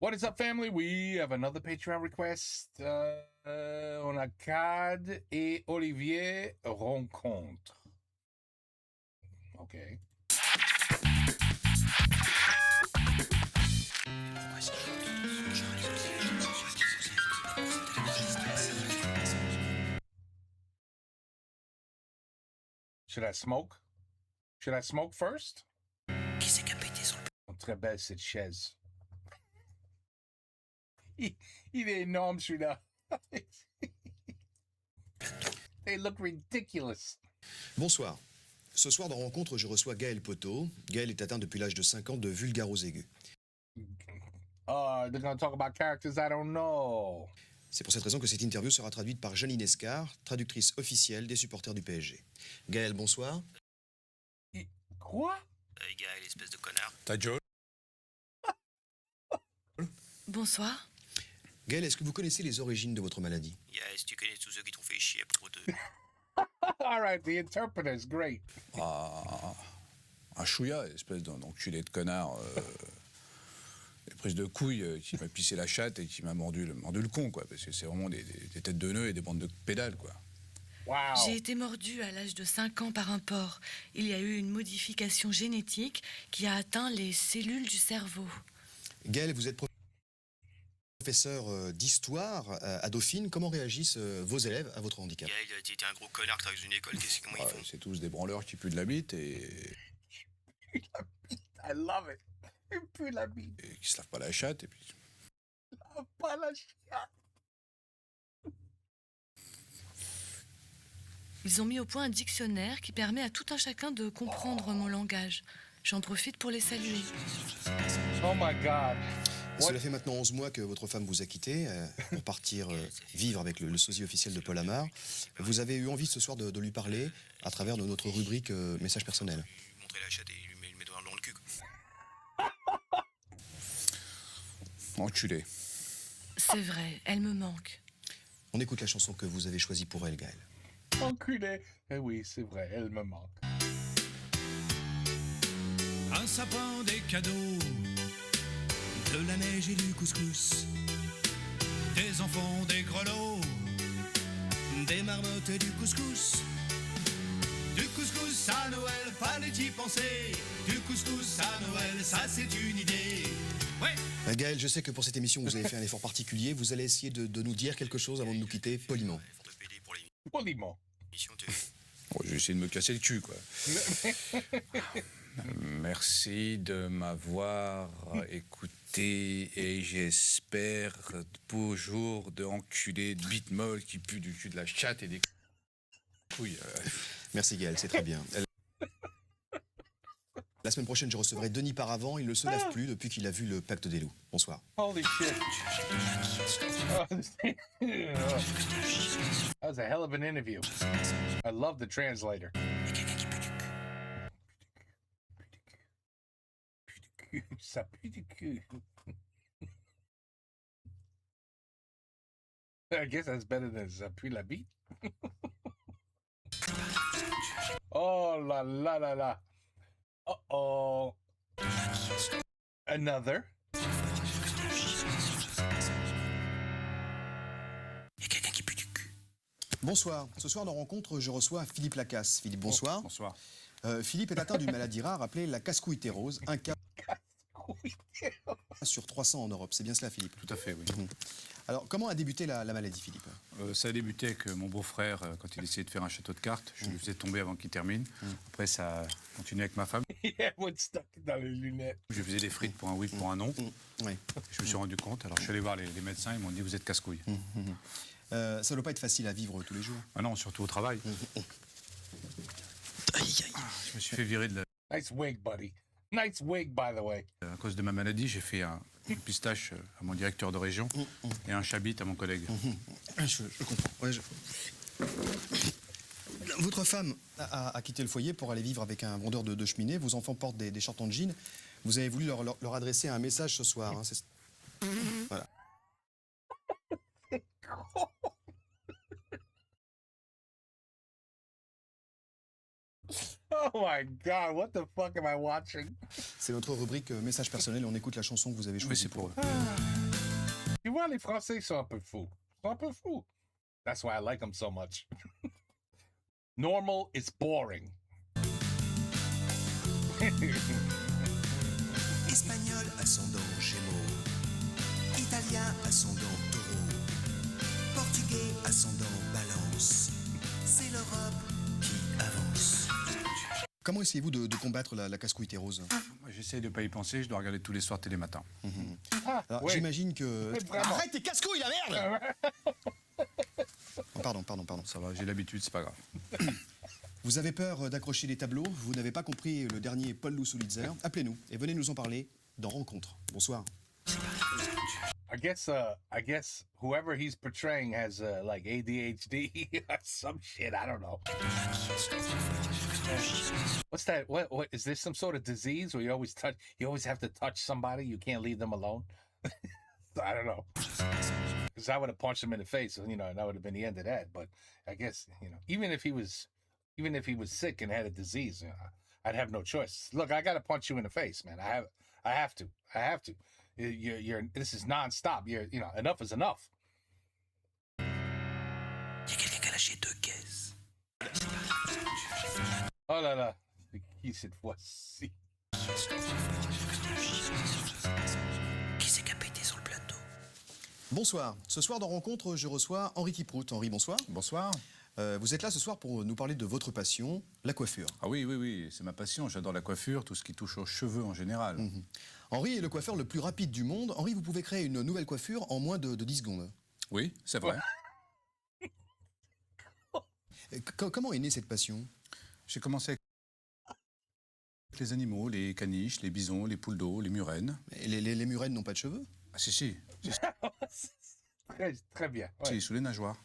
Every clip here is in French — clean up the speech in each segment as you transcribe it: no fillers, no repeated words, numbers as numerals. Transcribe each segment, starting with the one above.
What is up, family? We have another Patreon request. On a Cad et Olivier rencontre. Okay. Should I smoke? Should I smoke first? Qui c'est qui a pété son... Très belle cette chaise. Il est énorme celui-là. They look ridiculous. Bonsoir. Ce soir dans Rencontre, je reçois Gaël Poteau. Gaël est atteint depuis l'âge de 5 ans de vulgarose aiguë. They're gonna talk about characters I don't know. C'est pour cette raison que cette interview sera traduite par Janine Escar, traductrice officielle des supporters du PSG. Gaël, bonsoir. Quoi? Gaël, espèce de connard. T'as Joe? Bonsoir. Gaël, est-ce que vous connaissez les origines de votre maladie? Yes, tu connais tous ceux qui t'ont fait chier pour deux. All right, the interpreter is great. Un chouïa, espèce d'enculé de connard. Des prises de couilles qui m'a pissé la chatte et qui m'a mordu le con, quoi. Parce que c'est vraiment des têtes de nœuds et des bandes de pédales, quoi. Wow. J'ai été mordue à l'âge de 5 ans par un porc. Il y a eu une modification génétique qui a atteint les cellules du cerveau. Gaël, vous êtes professeur d'histoire à Dauphine. Comment réagissent vos élèves à votre handicap? Gaël, t'es un gros connard qui travaille dans une école, comment ils font? C'est tous des branleurs qui puent de la bite et I love it. Il pue la bite. qui se lavent pas la chatte et puis... Pas la chatte. Ils ont mis au point un dictionnaire qui permet à tout un chacun de comprendre mon langage. J'en profite pour les saluer. Oh my God. Cela fait maintenant 11 mois que votre femme vous a quitté pour partir vivre avec le sosie officiel de Paul Amar. Vous avez eu envie ce soir de lui parler à travers de notre rubrique message personnel. Lui montrer la chatte et lui met le doigt dans le cul, quoi. Enculé. C'est vrai, elle me manque. On écoute la chanson que vous avez choisie pour elle, Gaël. Enculé. Eh oui, c'est vrai, elle me manque. Un sapin, des cadeaux, de la neige et du couscous, des enfants, des grelots, des marmottes et du couscous. Du couscous à Noël, fallait y penser. Du couscous à Noël, ça c'est une idée. Ouais. Gaël, je sais que pour cette émission, vous avez fait un effort particulier. Vous allez essayer de nous dire quelque chose avant de nous quitter, poliment. Faut te payer pour Poliment. l'émission, Bon, je vais essayer de me casser le cul, quoi. Merci de m'avoir écouté et j'espère de beaux jours de enculé de bite molle qui pue du cul de la chatte et des couilles. Merci Gaël, c'est très bien. La semaine prochaine, je recevrai Denis Paravant. Il ne se lave plus depuis qu'il a vu le Pacte des loups. Bonsoir. Holy shit. That was a hell of an interview. I love the translator. Ça pue du cul. I guess that's better than ça pue la bite. Oh la la la la. Uh-oh. Another. Bonsoir. Ce soir, dans Rencontre, je reçois Philippe Lacasse. Philippe, bonsoir. Bonsoir. Philippe est atteint d'une maladie rare appelée la casse-couille-thérose. Un cas sur 300 en Europe. C'est bien cela, Philippe? Tout à fait, oui. Alors, comment a débuté la maladie, Philippe? Ça a débuté avec mon beau-frère, quand il essayait de faire un château de cartes. Je lui faisais tomber avant qu'il termine. Après, ça a continué avec ma femme. Yeah, what's stuck dans les lunettes. Je lui faisais des frites pour un oui, pour un non. Oui. Je me suis rendu compte. Alors, je suis allé voir les médecins. Ils m'ont dit, vous êtes casse-couille. Ça ne doit pas être facile à vivre tous les jours. Ah non, surtout au travail. Je me suis fait virer de la... Nice wig, buddy. Nice wig, by the way. À cause de ma maladie, j'ai fait un pistache à mon directeur de région et un chabit à mon collègue. Je comprends. Ouais, Votre femme a quitté le foyer pour aller vivre avec un vendeur de cheminée. Vos enfants portent des shorts en jean. Vous avez voulu leur adresser un message ce soir. Hein, voilà. Oh my God, what the fuck am I watching? C'est notre rubrique message personnel et on écoute la chanson que vous avez Oui, choisie c'est pour eux. Tu vois, les Français sont un peu fous. Ils sont un peu fous. That's why I like them so much. Normal is boring. Espagnol ascendant Gémeaux, Italien ascendant Taureau, Portugais ascendant Balance. C'est l'Europe qui avance. Comment essayez-vous de combattre la casse-couille rose? Moi, j'essaye de pas y penser, je dois regarder tous les soirs Télématin. Alors, oui. j'imagine que... Mais vraiment. Arrête tes casse-couilles, la merde. Oh, pardon. Ça va, j'ai l'habitude, c'est pas grave. Vous avez peur d'accrocher les tableaux? Vous n'avez pas compris le dernier Paul Lousolitzer? Appelez-nous et venez nous en parler dans Rencontre. Bonsoir. I guess whoever he's portraying has like ADHD or some shit. I don't know. What's that? What is there some sort of disease where you always have to touch somebody? You can't leave them alone. I don't know. Because I would have punched him in the face, and that would have been the end of that. But I guess even if he was sick and had a disease, I'd have no choice. Look, I got to punch you in the face, man. I have to. This is nonstop. Enough is enough. Il y a quelqu'un qui a lâché 2 caisses. Oh là là. Qui cette fois-ci? Qui c'est qui a pété sur le plateau? Bonsoir. Ce soir dans Rencontre, je reçois Henri Kiprout. Henri, bonsoir. Bonsoir. Vous êtes là ce soir pour nous parler de votre passion, la coiffure. Ah oui, c'est ma passion, j'adore la coiffure, tout ce qui touche aux cheveux en général. Henri est le coiffeur le plus rapide du monde. Henri, vous pouvez créer une nouvelle coiffure en moins de 10 secondes. Oui, c'est vrai. Comment est née cette passion? J'ai commencé avec les animaux, les caniches, les bisons, les poules d'eau, les murènes. Et les murènes n'ont pas de cheveux? Ah si, Très, très bien. Ouais. si, sous les nageoires.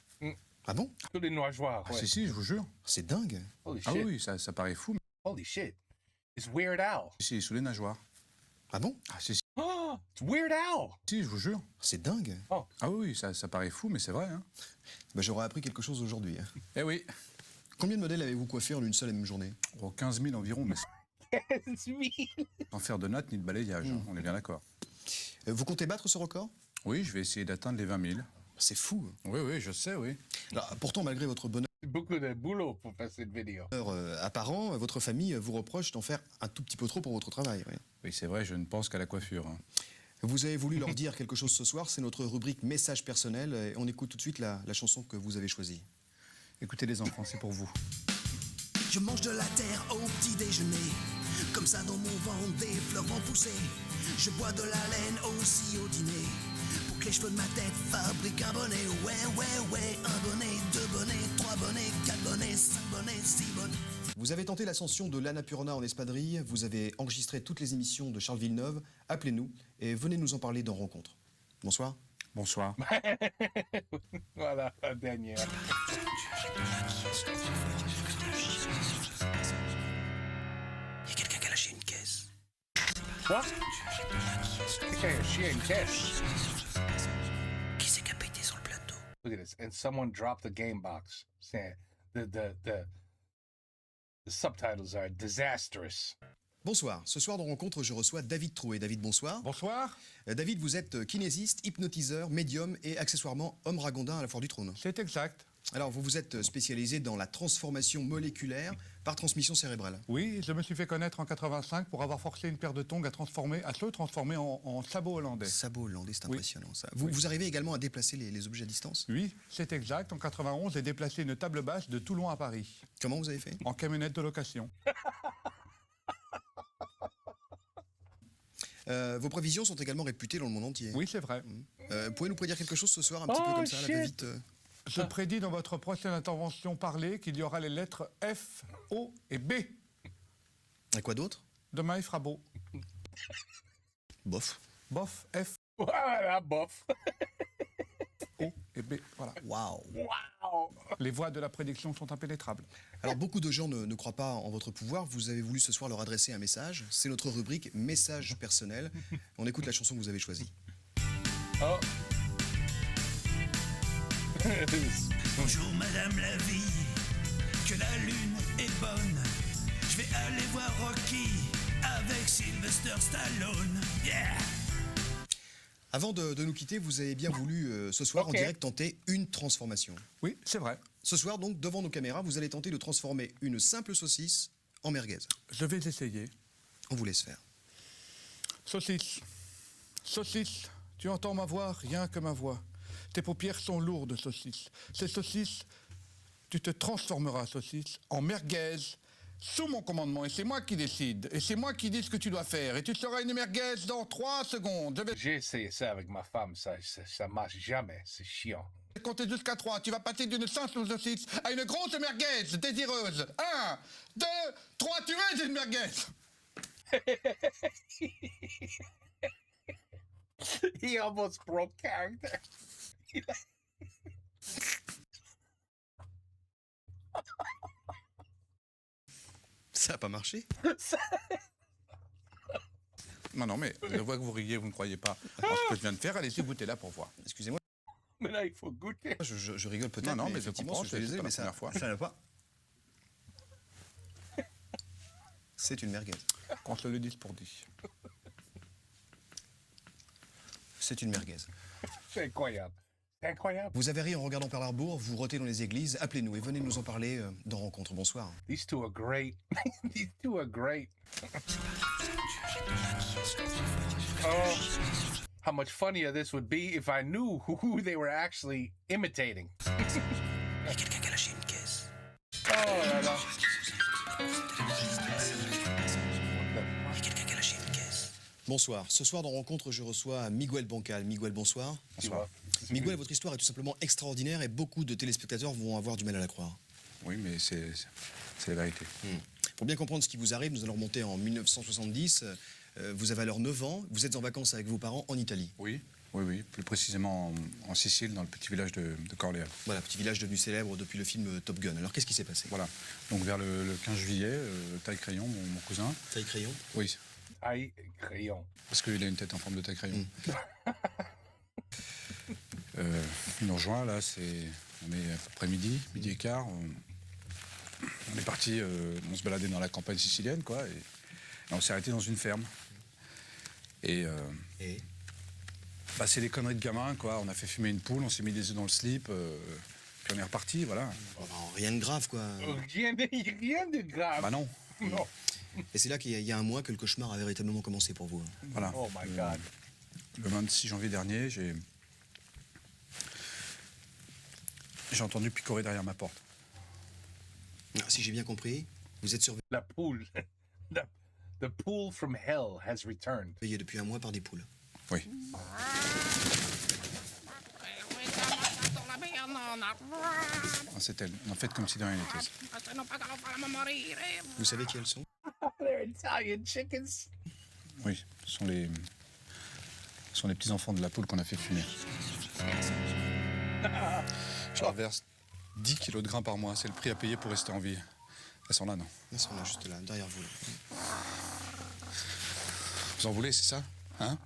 Ah bon? Tous les nageoires. Ah Ouais. si, je vous jure. C'est dingue. Holy shit. Ah oui, ça paraît fou, mais Holy shit. It's Weird Al. si, sous les nageoires. Ah bon? Ah si, Oh, it's Weird Al. je vous jure. C'est dingue. Ah oui, ça paraît fou, mais c'est vrai. Hein. Bah, j'aurais appris quelque chose aujourd'hui. Eh oui, Combien de modèles avez-vous coiffé en une seule et même journée? oh, 15 000 environ, mais It's me. sans faire de natte ni de balayage, hein, on est bien d'accord. Vous comptez battre ce record? Oui, je vais essayer d'atteindre les 20 000. C'est fou. Oui, je sais, oui. Alors, pourtant, malgré votre bonheur Beaucoup de boulot pour faire cette vidéo. apparent, votre famille vous reproche d'en faire un tout petit peu trop pour votre travail. Oui. Oui, c'est vrai, je ne pense qu'à la coiffure. Hein. Vous avez voulu leur dire quelque chose ce soir, c'est notre rubrique message personnel. Et on écoute tout de suite la chanson que vous avez choisie. Écoutez les enfants, c'est pour vous. Je mange de la terre au petit déjeuner. Comme ça dans mon ventre des fleurs vont pousser. Je bois de la laine aussi au dîner. Pour que les cheveux de ma tête fabriquent un bonnet. Ouais, un bonnet, 2 bonnets, 3 bonnets, 4 bonnets, 5 bonnets, 6 bonnets. Vous avez tenté l'ascension de l'Annapurna en espadrille, vous avez enregistré toutes les émissions de Charles Villeneuve. Appelez-nous et venez nous en parler dans Rencontre. Bonsoir. Bonsoir. Voilà, la dernière. Il y a quelqu'un qui a lâché une caisse. What? Okay, she ain't cash. Qui c'est qui a pété sur le plateau? Look at this. And someone dropped the game box saying the subtitles are disastrous. Bonsoir. Ce soir dans Rencontre, je reçois David Trouet. David, bonsoir. Bonsoir, David, vous êtes kinésiste, hypnotiseur, médium et accessoirement homme ragondin à la Foire du Trône. c'est exact. Alors, vous vous êtes spécialisé dans la transformation moléculaire par transmission cérébrale. Oui, je me suis fait connaître en 85 pour avoir forcé une paire de tongs à se transformer en sabot hollandais. Sabot hollandais, c'est Oui. impressionnant ça. Vous arrivez également à déplacer les objets à distance? Oui, c'est exact. En 91, j'ai déplacé une table basse de Toulon à Paris, Comment vous avez fait? en camionnette de location. Vos prévisions sont également réputées dans le monde entier. Oui, c'est vrai. Pouvez nous prédire quelque chose ce soir, un petit peu comme ça, à la shit. va-vite Je prédis dans votre prochaine intervention parlée qu'il y aura les lettres F, O et B. Et quoi d'autre? Demain, il fera beau. Bof. Bof, F, Voilà, bof. O et B. Voilà. Waouh. Wow. Les voies de la prédiction sont impénétrables. Alors, beaucoup de gens ne croient pas en votre pouvoir. Vous avez voulu ce soir leur adresser un message. C'est notre rubrique message personnel. On écoute la chanson que vous avez choisie. Oh. Bonjour Madame la vie, que la lune est bonne. Je vais aller voir Rocky avec Sylvester Stallone. Yeah! Avant de nous quitter, vous avez bien voulu ce soir Ok. en direct tenter une transformation. Oui, c'est vrai. Ce soir, donc, devant nos caméras, vous allez tenter de transformer une simple saucisse en merguez. Je vais essayer. On vous laisse faire. Saucisse. Saucisse. Tu entends ma voix, rien que ma voix. Tes paupières sont lourdes, saucisse. Ces saucisses, tu te transformeras, saucisse, en merguez, sous mon commandement. Et c'est moi qui décide. Et c'est moi qui dis ce que tu dois faire. Et tu seras une merguez dans 3 secondes. Je vais J'ai essayé ça avec ma femme, ça marche jamais, c'est chiant. compter jusqu'à 3. Tu vas passer d'une simple saucisse à une grosse merguez désireuse. 1, 2, 3, tu es une merguez. He almost broke character. Ça n'a pas marché. Non, non, mais je vois que vous riez, vous ne croyez pas. Alors, ce que je viens de faire, allez-y, goûtez là pour voir. Excusez-moi, Mais là, il faut goûter. je rigole peut-être. Non, non, mais je effectivement, comprends, je suis c'est désolé, pas la mais ça première fois. ça n'a pas. C'est une merguez. Qu'on se le dise pour dit. C'est une merguez. C'est incroyable. C'est incroyable. Vous avez ri en regardant Pearl Harbor, vous rotez dans les églises, appelez-nous et venez nous en parler dans Rencontre. Bonsoir. These two are great. These two are great. Oh, how much funnier this would be if I knew who they were actually imitating. Il y a quelqu'un qui a lâché une caisse. Oh là là. Il y a quelqu'un qui a lâché une caisse. Bonsoir. Ce soir dans Rencontre, je reçois Miguel Bancal. Miguel, bonsoir. Bonsoir. Miguel, votre histoire est tout simplement extraordinaire et beaucoup de téléspectateurs vont avoir du mal à la croire. Oui, mais c'est la vérité. Pour bien comprendre ce qui vous arrive, nous allons remonter en 1970. Vous avez alors 9 ans, vous êtes en vacances avec vos parents en Italie. Oui, oui, oui. Plus précisément en Sicile, dans le petit village de Corleone. Voilà, petit village devenu célèbre depuis le film Top Gun. Alors qu'est-ce qui s'est passé? Voilà. Donc vers le 15 juillet, taille-crayon, mon cousin. Taille crayon. Oui, Aïe, crayon. parce qu'il a une tête en forme de taille-crayon. Il nous rejoint, là, on est à peu près midi et quart. On est parti, on se baladait dans la campagne sicilienne, quoi, et on s'est arrêté dans une ferme. Et Et bah, c'est des conneries de gamins, quoi. On a fait fumer une poule, on s'est mis des œufs dans le slip, puis on est reparti, voilà. rien de grave, quoi. Rien de grave. Bah non, Non. Et c'est là qu'il y a un mois que le cauchemar a véritablement commencé pour vous. voilà. Oh my God. Le 26 janvier dernier, j'ai entendu picorer derrière ma porte. Si j'ai bien compris, vous êtes surveillé La poule. The pool from hell has returned. depuis un mois par des poules. Oui. Ah, c'est elle. En fait, comme si de rien n'était. Vous savez qui elles sont? They're Italian chickens. Oui, ce sont les petits-enfants de la poule qu'on a fait fumer. Je leur verse 10 kilos de grains par mois. C'est le prix à payer pour rester en vie. Elles sont là, non? Elles sont là, juste là, derrière vous. Vous en voulez, c'est ça? Hein?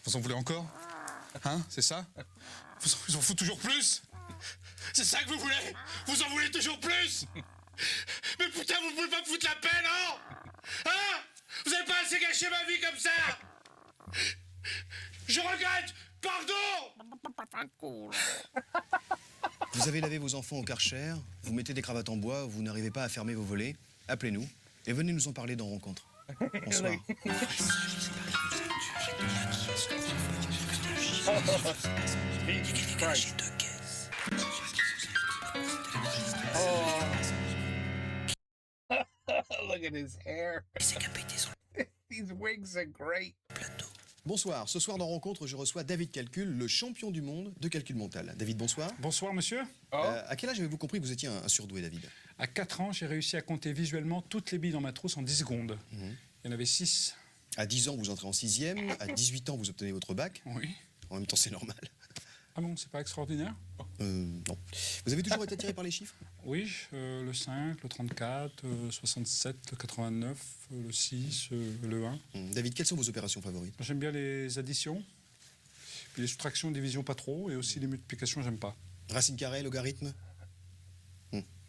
Vous en voulez encore? Hein? C'est ça? Vous en foutez toujours plus? C'est ça que vous voulez? Vous en voulez toujours plus? Mais putain, vous pouvez pas me foutre la peine, hein? Hein? Vous avez pas assez gâché ma vie comme ça? Je regrette! Pardon! Vous avez lavé vos enfants au Karcher, vous mettez des cravates en bois, vous n'arrivez pas à fermer vos volets. Appelez-nous et venez nous en parler dans Rencontre. Bonsoir. Jesus Christ. Deux caisses. Look at his hair. Il s'est qu'à péter son These wigs are great. plateau. Bonsoir. Ce soir dans Rencontre, je reçois David Calcul, le champion du monde de calcul mental. David, bonsoir. Bonsoir monsieur. À quel âge avez-vous compris que vous étiez un surdoué, David? À 4 ans, j'ai réussi à compter visuellement toutes les billes dans ma trousse en 10 secondes. Il y en avait 6. À 10 ans, vous entrez en 6e. À 18 ans, vous obtenez votre bac. Oui. En même temps, c'est normal. Ah bon, c'est pas extraordinaire? Non. Vous avez toujours été attiré par les chiffres? Oui, le 5, le 34, 67, le 89, le 6, le 1. David, quelles sont vos opérations favorites? J'aime bien les additions, puis les soustractions, divisions pas trop, et aussi les multiplications, j'aime pas. Racine carrée, logarithme?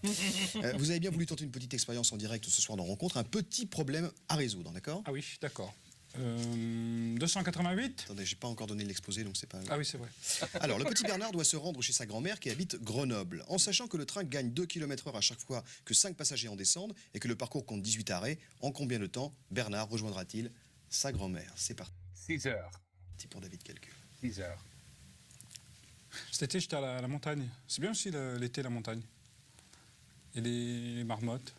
Vous avez bien voulu tenter une petite expérience en direct ce soir dans Rencontre, un petit problème à résoudre, d'accord? Ah oui, d'accord. 288. Attendez, j'ai pas encore donné l'exposé, donc c'est pas... Ah oui, c'est vrai. Alors, le petit Bernard doit se rendre chez sa grand-mère qui habite Grenoble. En sachant que le train gagne 2 km/h à chaque fois que 5 passagers en descendent et que le parcours compte 18 arrêts, en combien de temps Bernard rejoindra-t-il sa grand-mère? C'est parti 6 heures. pour David Calcul. 6 heures. Cet été, j'étais à la montagne. C'est bien aussi l'été, la montagne. Et les marmottes.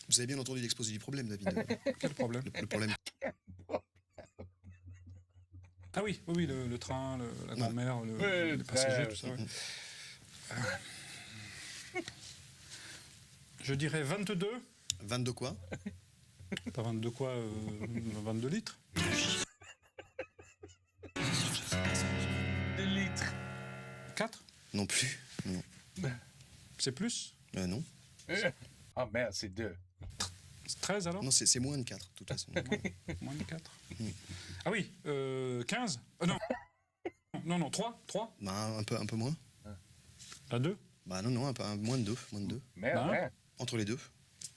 Vous avez bien entendu l'exposé du problème, David. Quel problème? Le problème. Ah oui, oui, le train, la grand-mère, Ouais, les passagers, ouais. tout ça. Ouais. Je dirais 22. 22 quoi? Pas 22 quoi 22 litres. 2 litres. 4. Non plus. Non. C'est plus. Non. Oh merde, c'est 2. 13 alors. Non, c'est moins de 4, de toute façon. Moins de 4. Ah oui, 15. Non, 3. Bah, un peu moins. À 2. Bah non, un peu moins de 2. Moins de 2. Merde, Bah, merde. Entre les deux.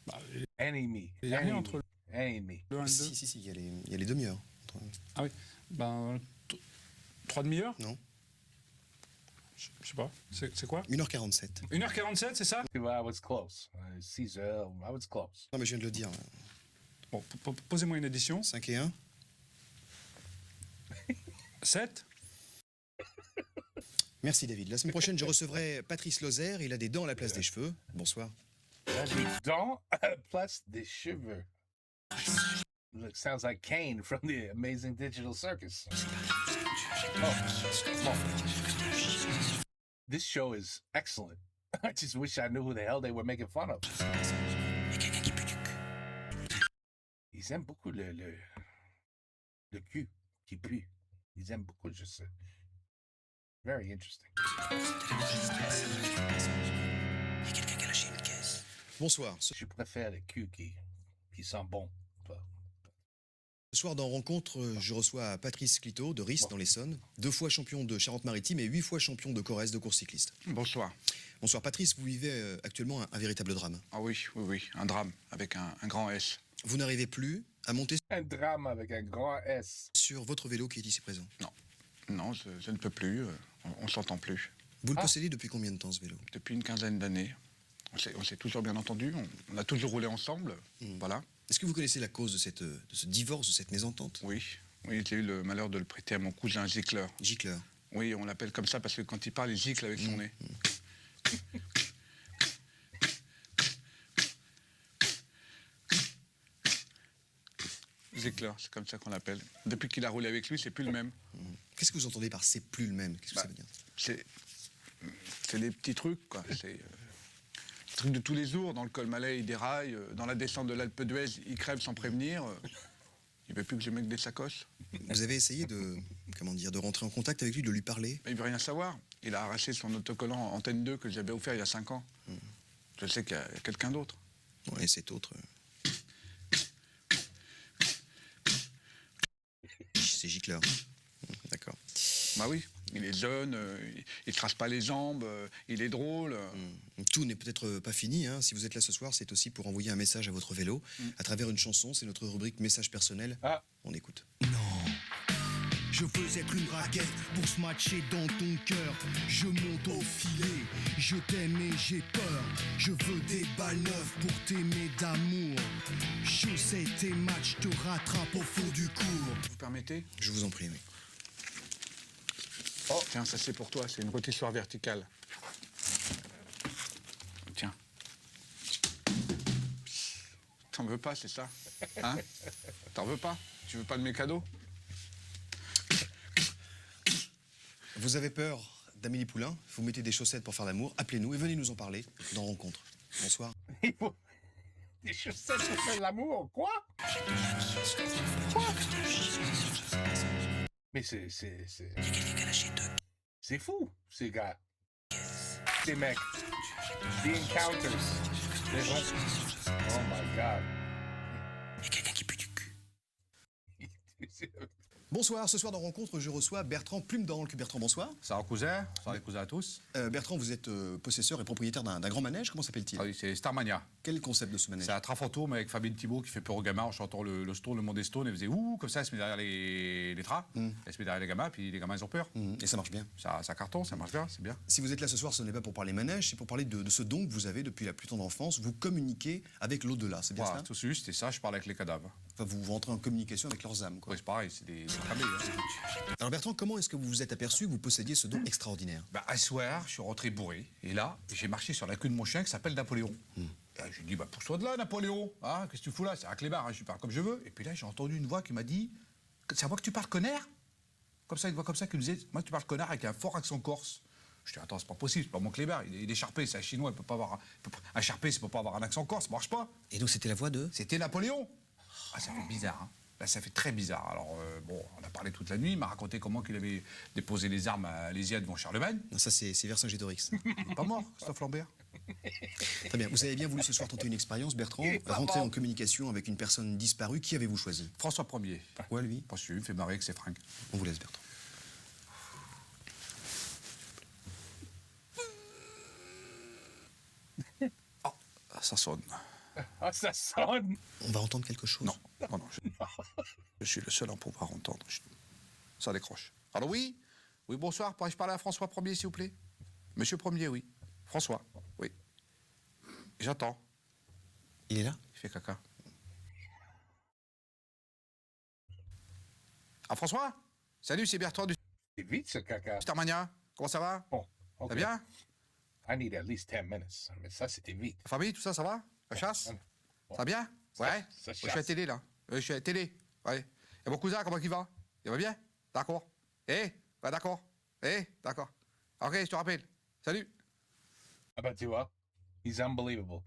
Bah, Ennemi. il n'y a rien entre Ennemi. le 1 et le 2. Si, il y a les demi-heures. Ah oui. Ben, 3 demi-heures. Non. Je sais pas. C'est quoi? 1h47. 1h47, c'est ça? I was close. 6 heures, I was close. Non, mais je viens de le dire. Bon, posez-moi une addition. 5 et 1. 7. Merci, David. La semaine prochaine, je recevrai Patrice Lozère. Il a des dents à la place des cheveux. Bonsoir. Des dents à la place des cheveux. It sounds like Kane from the Amazing Digital Circus. This show is excellent. I just wish I knew who the hell they were making fun of. Il y a quelqu'un qui pue du cul. Ils aiment beaucoup le cul qui pue. Ils aiment beaucoup, je sais. Very interesting. Il y a quelqu'un qui a lâché une caisse. Bonsoir. Je préfère le cul qui sent bon. Ce soir, dans Rencontre, je reçois Patrice Cliteau de Ris, dans l'Essonne, 2 fois champion de Charente-Maritime et 8 fois champion de Corrèze de course cycliste. Bonsoir. Bonsoir, Patrice. Vous vivez actuellement un véritable drame. Ah oui, un drame avec un grand S. Vous n'arrivez plus à monter Un drame avec un grand S. sur votre vélo qui est ici présent. Non, je ne peux plus, on s'entend plus. Vous le possédez depuis combien de temps, ce vélo? Depuis une quinzaine d'années, on s'est toujours bien entendu, on a toujours roulé ensemble, voilà. Est-ce que vous connaissez la cause de ce divorce, de cette mésentente? Oui, j'ai eu le malheur de le prêter à mon cousin Gicler. Gicler. Oui, on l'appelle comme ça parce que quand il parle, il gicle avec son nez. Gicler, c'est comme ça qu'on l'appelle. Depuis qu'il a roulé avec lui, c'est plus le même. Qu'est-ce que vous entendez par c'est plus le même? Qu'est-ce que ça veut dire? C'est des petits trucs, quoi. C'est des trucs de tous les jours. Dans le col Malais, il déraille. Dans la descente de l'Alpe d'Huez, il crève sans prévenir. Il veut plus que je mette des sacoches. Vous avez essayé de rentrer en contact avec lui, de lui parler? Mais il veut rien savoir. Il a arraché son autocollant Antenne 2 que j'avais offert il y a 5 ans. Je sais qu'il y a quelqu'un d'autre. Oui, cet autre. C'est Gicler. D'accord. Bah oui, il est jeune, il trace pas les jambes, il est drôle. Tout n'est peut-être pas fini. Hein. Si vous êtes là ce soir, c'est aussi pour envoyer un message à votre vélo à travers une chanson. C'est notre rubrique Message personnel. Ah. On écoute. Je veux être une raquette pour se matcher dans ton cœur. Je monte au filet, je t'aime et j'ai peur. Je veux des balles neuves pour t'aimer d'amour. Je sais tes matchs, te rattrape au fond du cours. Vous permettez? Je vous en prie, oui. Oh, tiens, ça c'est pour toi, c'est une rôtissoire verticale. Tiens. T'en veux pas, c'est ça? Hein? T'en veux pas? Tu veux pas de mes cadeaux? Vous avez peur d'Amélie Poulain? Vous mettez des chaussettes pour faire l'amour? Appelez-nous et venez nous en parler dans Rencontre. Bonsoir. Il faut des chaussettes pour faire l'amour, quoi? Mais c'est Il y a quelqu'un qui a lâché 2 c'est fou, ces gars. Ces mecs. The Encounters. Les gens. Oh my God. Il y a quelqu'un qui pue du cul. Bonsoir, ce soir dans Rencontre, je reçois Bertrand Plume d'Ancre. Bertrand, bonsoir. Salut cousin, salut cousin à tous. Bertrand, vous êtes possesseur et propriétaire d'un grand manège, comment s'appelle-t-il? Ah oui, c'est Starmania. Quel est le concept de ce manège? C'est un Trafantôme avec Fabienne Thibault qui fait peur aux gamins en chantant le Stone, le monde des Stones. Elle faisait ouh, comme ça, elle se met derrière les trains, elle se met derrière les gamins, puis les gamins ils ont peur. Et ça marche bien. Ça cartonne, ça marche bien, c'est bien. Si vous êtes là ce soir, ce n'est pas pour parler manège, c'est pour parler de ce don que vous avez depuis la plus tendre enfance. Vous communiquez avec l'au-delà, c'est bien Voilà, ça? tout juste, c'est ça, je parle avec les cadavres. Enfin, vous rentrez en communication avec leurs âmes, quoi. Ouais, c'est pareil, c'est des cramés. Hein. Alors Bertrand, comment est-ce que vous vous êtes aperçu que vous possédiez ce don extraordinaire? Bah, un soir, je suis rentré bourré, et là, j'ai marché sur la queue de mon chien qui s'appelle Napoléon. Et je lui ai dit, bah, pousse-toi de là, Napoléon. Hein, qu'est-ce que tu fous là? C'est un clébard, hein, je parle comme je veux. Et puis là, j'ai entendu une voix qui m'a dit, c'est à moi que tu parles, connard? Comme ça, une voix comme ça qui me disait, moi, tu parles connard avec un fort accent corse. Je dis, attends, c'est pas possible, c'est pas mon clébard, il est charpé, c'est un chinois, il peut pas avoir un charpé, ça peut pas avoir un accent corse, ça marche pas. Et donc c'était la voix de? C'était Napoléon. Ah, ça fait bizarre, hein. Là, ça fait très bizarre. Alors, bon, on a parlé toute la nuit, il m'a raconté comment qu'il avait déposé les armes à Alésia devant Charlemagne. Non, ça c'est Vercingétorix. Il n'est pas mort, Christophe Lambert. Très bien, vous avez bien voulu ce soir tenter une expérience, Bertrand, rentrer en communication avec une personne disparue. Qui avez-vous choisi? François Ier. Pourquoi lui? Parce qu'il me fait marrer avec ses fringues. On vous laisse, Bertrand. Oh, ça sonne. Ah, ça sonne. On va entendre quelque chose. Non, non, je suis le seul à en pouvoir entendre. Ça décroche. Alors oui, oui, bonsoir, pourrais-je parler à François Ier, s'il vous plaît? Monsieur Ier, oui. François, oui. J'attends. Il est là? Il fait caca. Ah, François? Salut, c'est Bertrand du C'est vite, ce caca. Starmania. Comment ça va? Bon, Ça ok. va bien? I need at least 10 minutes. Mais ça, c'était vite. La famille, tout ça, ça va? La chasse? Bon. Ça va bien? Ouais? Ça Ouais, je suis à la chasse. télé, là. Je suis à la télé. Ouais. Et mon cousin, comment il va? Il va bien? D'accord. Eh? Ouais, d'accord. Eh? D'accord. Ok, je te rappelle. Salut. How about you, huh? He's unbelievable.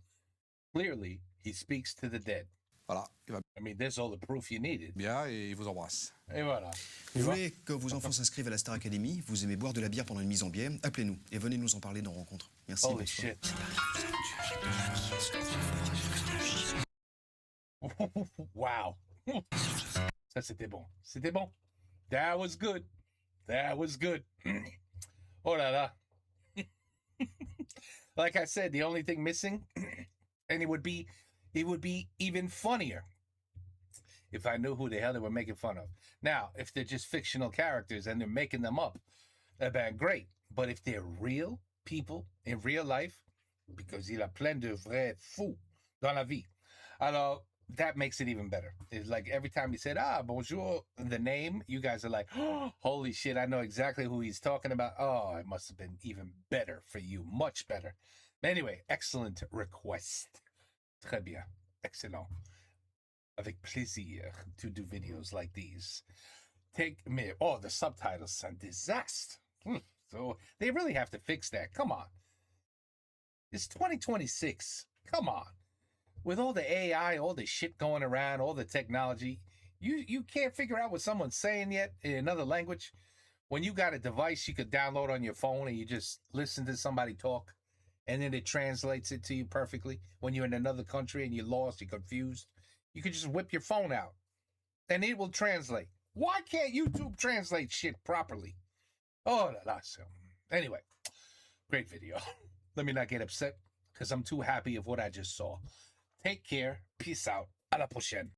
Clearly, he speaks to the dead. Voilà, il va I mean, there's all the proof you needed. bien et il vous embrasse. Et voilà. Vous voulez que vos enfants s'inscrivent à la Star Academy? Vous aimez boire de la bière pendant une mise en biais? Appelez-nous et venez nous en parler dans Rencontre. Merci. Holy bonsoir. shit. Wow. Ça, c'était bon. C'était bon. That was good. That was good. Oh là là. Like I said, the only thing missing, and it would be even funnier if I knew who the hell they were making fun of. Now, if they're just fictional characters and they're making them up, that'd be great. But if they're real people in real life, because il y a plein de vrais fous dans la vie, alors that makes it even better. It's like every time he said, bonjour, the name, you guys are like, oh, holy shit, I know exactly who he's talking about. Oh, it must have been even better for you, much better. Anyway, excellent request. Très bien. Excellent. Avec plaisir to do videos like these. The subtitles are a disaster. So they really have to fix that. Come on. It's 2026. Come on. With all the AI, all the shit going around, all the technology, you can't figure out what someone's saying yet in another language. When you got a device you could download on your phone and you just listen to somebody talk, and then it translates it to you perfectly. When you're in another country and you're lost, you're confused, you could just whip your phone out and it will translate. Why can't YouTube translate shit properly? Oh, that's anyway, great video. Let me not get upset because I'm too happy of what I just saw. Take care. Peace out. À la prochaine.